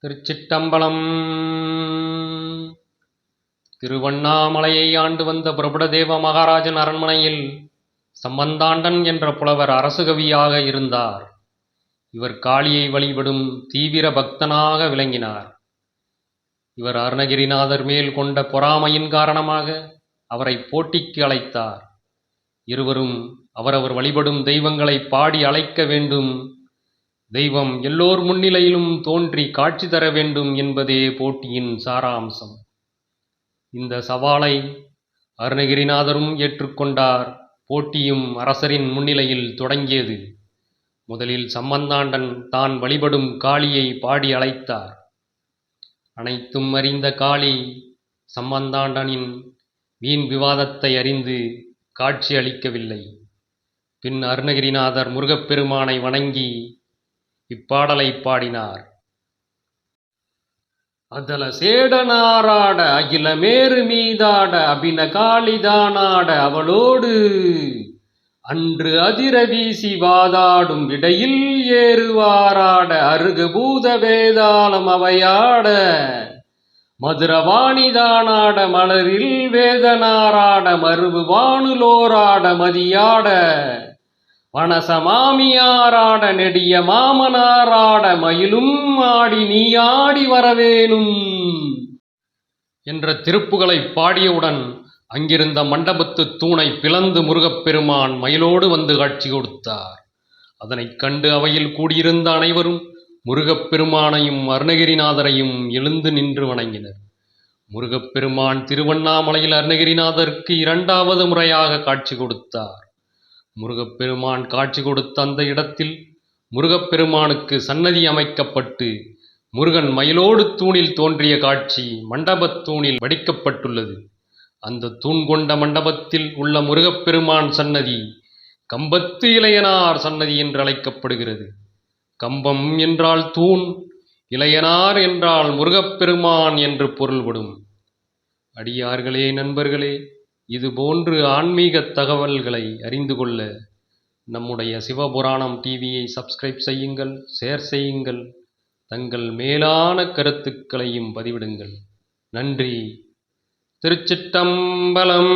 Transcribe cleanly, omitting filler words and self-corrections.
திருச்சிற்றம்பலம். திருவண்ணாமலையை ஆண்டு வந்த பிரபுடதேவ மகாராஜன் அரண்மனையில் சம்பந்தாண்டன் என்ற புலவர் அரசுகவியாக இருந்தார். இவர் காளியை வழிபடும் தீவிர பக்தனாக விளங்கினார். இவர் அருணகிரிநாதர் மேல் கொண்ட பொறாமையின் காரணமாக அவரை போட்டிக்கு அழைத்தார். இருவரும் அவரவர் வழிபடும் தெய்வங்களை பாடி அழைக்க வேண்டும், தெய்வம் எல்லோர் முன்னிலையிலும் தோன்றி காட்சி தர வேண்டும் என்பதே போட்டியின் சாராம்சம். இந்த சவாலை அருணகிரிநாதரும் ஏற்றுக்கொண்டார். போட்டியும் அரசரின் முன்னிலையில் தொடங்கியது. முதலில் சம்பந்தாண்டன் தான் வழிபடும் காளியை பாடி அழைத்தார். அனைத்தும் அறிந்த காளி சம்பந்தாண்டனின் வீண் விவாதத்தை அறிந்து காட்சி அளிக்கவில்லை. பின் அருணகிரிநாதர் முருகப்பெருமானை வணங்கி இப்பாடலை பாடினார். அதல சேடனாராட அகில மேரு மீதாட அபின காளிதானாட அவளோடு அன்று அதிர வீசி வாதாடும் இடையில் ஏறுவாராட அருகு பூத வேதாளம் அவையாட மதுரவாணிதானாட மலரில் வேதனாராட மருவு வானுலோராட மதியாட வனசமாமியாராட நெடிய மாமனாராட மயிலும் ஆடி நீயாடி வரவேணும் என்ற திருப்புகளை பாடியவுடன் அங்கிருந்த மண்டபத்து தூணை பிளந்து முருகப்பெருமான் மயிலோடு வந்து காட்சி கொடுத்தார். அதனைக் கண்டு அவையில் கூடியிருந்த அனைவரும் முருகப்பெருமானையும் அருணகிரிநாதரையும் எழுந்து நின்று வணங்கினர். முருகப்பெருமான் திருவண்ணாமலையில் அருணகிரிநாதருக்கு 2வது முறையாக காட்சி கொடுத்தார். முருகப்பெருமான் காட்சி கொடுத்த அந்த இடத்தில் முருகப்பெருமானுக்கு சன்னதி அமைக்கப்பட்டு முருகன் மயிலோடு தூணில் தோன்றிய காட்சி மண்டபத் தூணில் வடிக்கப்பட்டுள்ளது. அந்த தூண் கொண்ட மண்டபத்தில் உள்ள முருகப்பெருமான் சன்னதி கம்பத்து இளையனார் சன்னதி என்று அழைக்கப்படுகிறது. கம்பம் என்றால் தூண், இளையனார் என்றால் முருகப்பெருமான் என்று பொருள்படும். அடியார்களே, நண்பர்களே, இதுபோன்று ஆன்மீக தகவல்களை அறிந்து கொள்ள நம்முடைய சிவபுராணம் டிவியை சப்ஸ்கிரைப் செய்யுங்கள், ஷேர் செய்யுங்கள், தங்கள் மேலான கருத்துக்களையும் பதிவிடுங்கள். நன்றி. திருச்சிற்றம்பலம்.